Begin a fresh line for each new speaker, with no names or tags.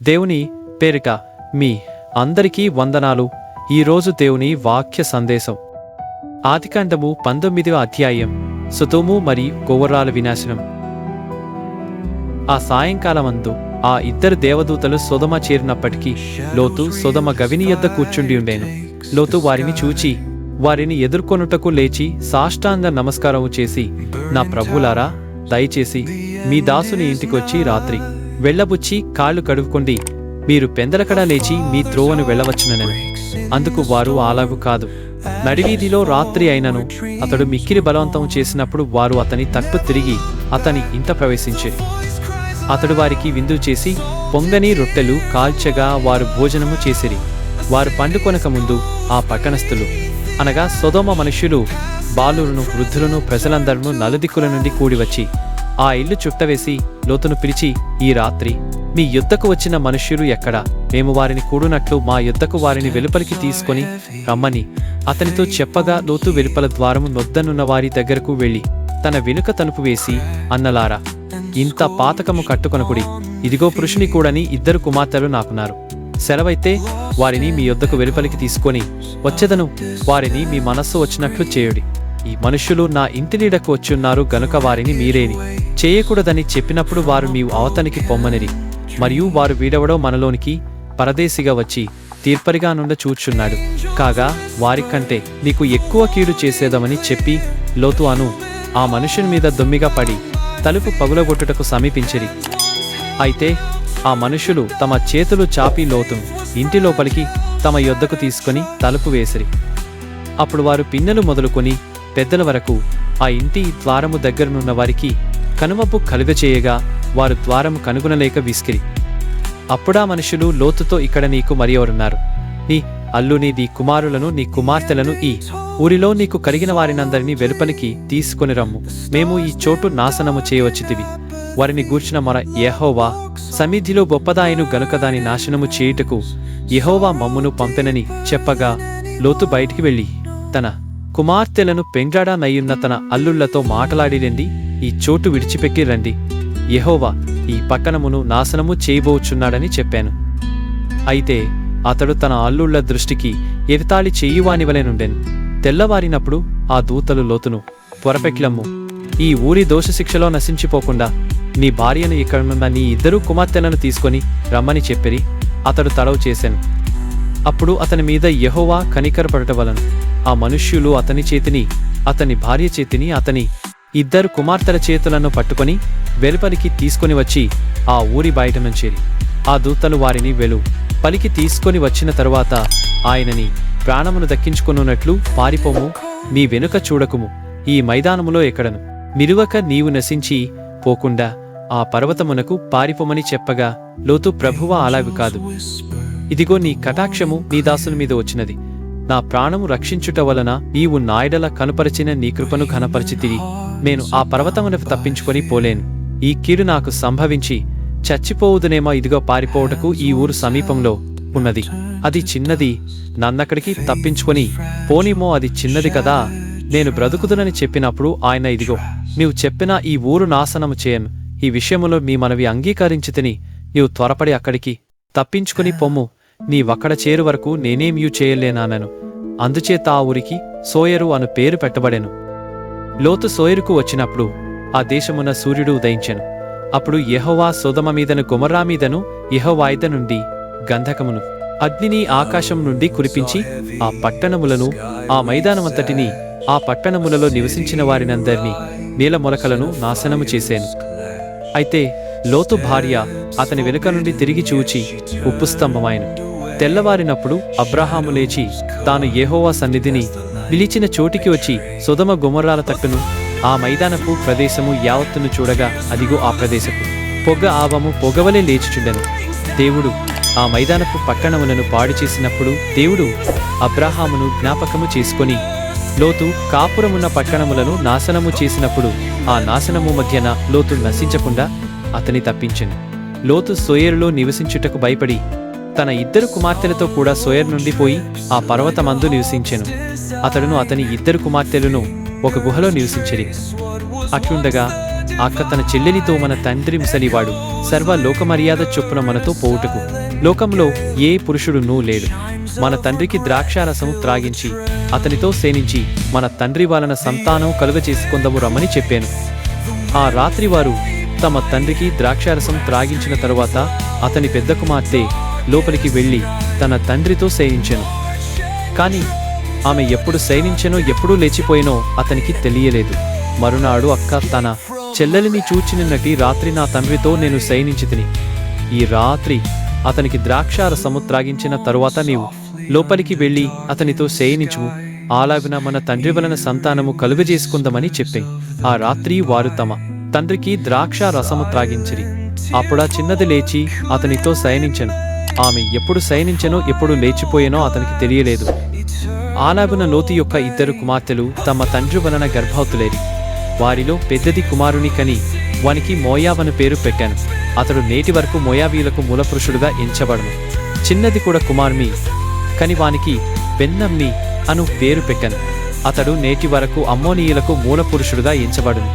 దేవుని పేరిట మీ అందరికీ వందనాలు. ఈరోజు దేవుని వాక్య సందేశం ఆదికాండము 19వ అధ్యాయం సొదొము మరియు గొమొర్రాల వినాశనం. ఆ సాయంకాలమందు ఆ ఇద్దరు దేవదూతలు సొదొమ చేరినప్పటికీ లోతు సొదొమ గవిని యొద్ద కూర్చుండి ఉండేను. లోతు వారిని చూచి వారిని ఎదుర్కొనుటకు లేచి సాష్టాంగ నమస్కారము చేసి, నా ప్రభువులారా, దయచేసి మీ దాసుని ఇంటికొచ్చి రాత్రి వెళ్లబుచ్చి కాళ్ళు కడుక్కొండి, మీరు పెందలకడా లేచి మీ త్రోవను వెళ్ళవచ్చుననెను. అందుకు వారు అలాగు కాదు, నడివీధిలో రాత్రి అయినను అతడు మిక్కిలి బలవంతం చేసినప్పుడు వారు అతని తట్టు తిరిగి అతని ఇంట ప్రవేశించిరి. అతడు వారికి విందు చేసి పొంగని రొట్టెలు కాల్చగా వారు భోజనము చేసిరి. వారు పండుకొనక ముందు ఆ పట్టణస్థులు అనగా సొదొమ మనుష్యులు, బాలురును, వృద్ధులను, ప్రజలందరూ నలుదిక్కుల నుండి కూడివచ్చి ఆ ఇల్లు చుట్టవేసి లోతును పిలిచి, ఈ రాత్రి మీ యుద్ధకు వచ్చిన మనుష్యులు ఎక్కడా? మేము వారిని కూడునట్లు మా యుద్ధకు వారిని వెలుపలికి తీసుకొని రమ్మని అతనితో చెప్పగా, లోతు వెలుపల ద్వారము నొద్దనున్న వారి దగ్గరకు వెళ్లి తన వెనుక తలుపు వేసి, అన్నలారా, ఇంత పాతకము కట్టుకొనకుడి, ఇదిగో పురుషుని కూడని ఇద్దరు కుమార్తెలు నాకున్నారు. సెలవైతే వారిని మీ యొద్దకు వెలుపలికి తీసుకొని వచ్చెదను, వారిని మీ మనస్సు వచ్చినట్లు చేయుడి. ఈ మనుష్యులు నా ఇంటి నీడకు వచ్చున్నారు గనుక వారిని మీరేని చేయకూడదని చెప్పినప్పుడు వారు నీవు అవతనికి పొమ్మనిరి. మరియు వారు వీడెవడో మనలోనికి పరదేశిగా వచ్చి తీర్పరిగా నుండ చూచున్నాడు, కాగా వారికంటే నీకు ఎక్కువ కీడు చేసేదమని చెప్పి లోతు అను ఆ మనుషుని మీద దొమ్మిగా పడి తలుపు పగులగొట్టుటకు సమీపించిరి. అయితే ఆ మనుషులు తమ చేతులు చాపి లోతును ఇంటి లోపలికి తమ యొద్దకు తీసుకొని తలుపు వేసిరి. అప్పుడు వారు పిన్నెలు మొదలుకొని పెద్దల వరకు ఆ ఇంటి ద్వారము దగ్గరనున్న వారికి కనుమపు కలుగచేయగా వారు ద్వారము కనుగొనలేక విసికిరి. అప్పుడా మనుషులు లోతుతో, ఇక్కడ నీకు మరి ఎవరున్నారు? నీ అల్లుని, నీ కుమారులను, నీ కుమార్తెలను ఈ ఊరిలో నీకు కలిగిన వారినందరినీ వెలుపలికి తీసుకొని రమ్ము, మేము ఈ చోటు నాశనము చేయవచ్చితివి. వారిని గూర్చిన మొర యెహోవా సన్నిధిలో గొప్పదాయను గనుక దాని నాశనము చేయుటకు యెహోవా మమ్మును పంపెనని చెప్పగా, లోతు బయటికి వెళ్ళి తన కుమార్తెలను పెండ్లాడా నయ్యున్న తన అల్లుళ్లతో మాటలాడిరండి, ఈ చోటు విడిచిపెట్టి రండి, యెహోవా ఈ పట్టణమును నాశనము చేయబోచున్నాడని చెప్పాను. అయితే అతడు తన అల్లుళ్ల దృష్టికి ఎగతాళి చేయువానివలెనుండెను. తెల్లవారినప్పుడు ఆ దూతలు లోతును, త్వరపెట్లమ్ము, ఈ ఊరి దోషశిక్షలో నశించిపోకుండా నీ భార్యను ఇక్కడనున్న నీ ఇద్దరు కుమార్తెలను తీసుకొని రమ్మని చెప్పిరి. అతడు తడవు చేశాను. అప్పుడు అతని మీద యెహోవా కనికరపడటవలను ఆ మనుష్యులు అతని చేతిని, అతని భార్య చేతిని, అతని ఇద్దరు కుమార్తెల చేతులను పట్టుకొని వెలుపలికి తీసుకొని వచ్చి ఆ ఊరి బయట నుంచేరి. ఆ దూతలు వారిని పలికి తీసుకొని వచ్చిన తరువాత ఆయనని ప్రాణమును దక్కించుకొనున్నట్లు, పారిపోము, నీ వెనుక చూడకుము, ఈ మైదానములో ఎక్కడను నిలువక నీవు నశించి పోకుండా ఆ పర్వతమునకు పారిపోమని చెప్పగా, లోతు, ప్రభువా, అలాగు కాదు, ఇదిగో నీ కటాక్షము నీ దాసుని మీద వచ్చినది. నా ప్రాణము రక్షించుట వలన నీవు నాయడల కనుపరిచిన నీ కృపను ఘనపరిచితివి. నేను ఆ పర్వతమునకు తప్పించుకొని పోలేను. ఈ కీడు నాకు సంభవించి చచ్చిపోవుదునేమో. ఇదిగో పారిపోవుటకు ఈ ఊరు సమీపంలో ఉన్నది, అది చిన్నది, నన్నక్కడికి తప్పించుకొని పోనిమో, అది చిన్నది కదా, నేను బ్రతుకుదునని చెప్పినప్పుడు ఆయన, ఇదిగో నీవు చెప్పిన ఈ ఊరు నాశనము చేయను, ఈ విషయములో మీ మనవి అంగీకరించితిని, నీవు త్వరపడి అక్కడికి తప్పించుకుని పొమ్ము, నీవక్కడ చేరు వరకు నేనేమియూ చేయలేనానను. అందుచేత ఆ ఊరికి సోయరు అను పేరు పెట్టబడెను. లోతు సోయరుకు వచ్చినప్పుడు ఆ దేశమున సూర్యుడు ఉదయించెను. అప్పుడు యెహోవా సొదొమ మీదను గొమొర్రా మీదను యెహోవాయిద నుండి గంధకమును అగ్నిని ఆకాశం నుండి కురిపించి ఆ పట్టణములను, ఆ మైదానమంతటిని, ఆ పట్టణములలో నివసించిన వారినందరినీ, నీల మొలకలను నాశనము చేశాను. అయితే లోతు భార్య అతని వెనుక నుండి తిరిగి చూచి ఉప్పు స్తంభమాయెను. తెల్లవారినప్పుడు అబ్రాహాము లేచి తాను యెహోవా సన్నిధిని నిలిచిన చోటికి వచ్చి సొదొమ గొమొర్రాల తట్టును, ఆ మైదానపు ప్రదేశము యావత్తును చూడగా, అదిగో ఆ ప్రదేశపు పొగ ఆవము పొగవలే లేచుచుండెను. దేవుడు ఆ మైదానపు పట్టణములను పాడు చేసినప్పుడు దేవుడు అబ్రాహామును జ్ఞాపకము చేసుకొని లోతు కాపురమున్న పట్టణములను నాశనము చేసినప్పుడు ఆ నాశనము మధ్యన లోతు నశించకుండా అతని తప్పించెను. లోతు సోయరులో నివసించుటకు భయపడి తన ఇద్దరు కుమార్తెలతో కూడా సోయర్ నుండి పోయి ఆ పర్వతమందు నివసించెను. అతడును అతని ఇద్దరు కుమార్తెలను ఒక గుహలో నివసించిరి. అట్లుండగా అక్క తన చెల్లెలితో మన తండ్రి ముసలివాడు సర్వ లోకమర్యాద చొప్పున మనతో పోవుటకు లోకంలో ఏ పురుషుడునూ లేడు. మన తండ్రికి ద్రాక్షారసము త్రాగించి అతనితో సేనించి మన తండ్రి వలన సంతానం కలుగచేసుకొందము రమ్మని చెప్పాను. ఆ రాత్రి వారు తమ తండ్రికి ద్రాక్షారసం త్రాగించిన తరువాత అతని పెద్ద కుమార్తె లోపలికి వెళ్ళి తన తండ్రితో శయనించెను. కాని ఆమె ఎప్పుడు శయనించెనో ఎప్పుడు లేచిపోయినో అతనికి తెలియలేదు. మరునాడు అక్క తన చెల్లెలిని చూచినట్టి రాత్రి నా తండ్రితో నేను శయనించితిని. ఈ రాత్రి అతనికి ద్రాక్షారసము త్రాగించిన తరువాత నీవు లోపలికి వెళ్ళి అతనితో శయనించుము, అలాగున మన తండ్రి వలన సంతానము కలుగజేసుకుందామని చెప్పే. ఆ రాత్రి వారు తమ తండ్రికి ద్రాక్షారసము త్రాగించిరి. అప్పుడా చిన్నది లేచి అతనితో శయనించెను. ఆమె ఎప్పుడు శయనించెనో ఎప్పుడు లేచిపోయేనో అతనికి తెలియలేదు. అలాగున లోతు యొక్క 2 కుమార్తెలు తమ తండ్రి వలన గర్భవతులేరి. వారిలో పెద్దది కుమారుని కని వానికి మోయాబను పేరు పెట్టాను. అతడు నేటి వరకు మోయాబీలకు మూలపురుషుడుగా ఎంచబడను. చిన్నది కూడా కుమార్మి కని వానికి బెన్నమ్మి అను పేరు పెట్టాను. అతడు నేటి వరకు అమ్మోనీయులకు మూలపురుషుడుగా ఎంచబడును.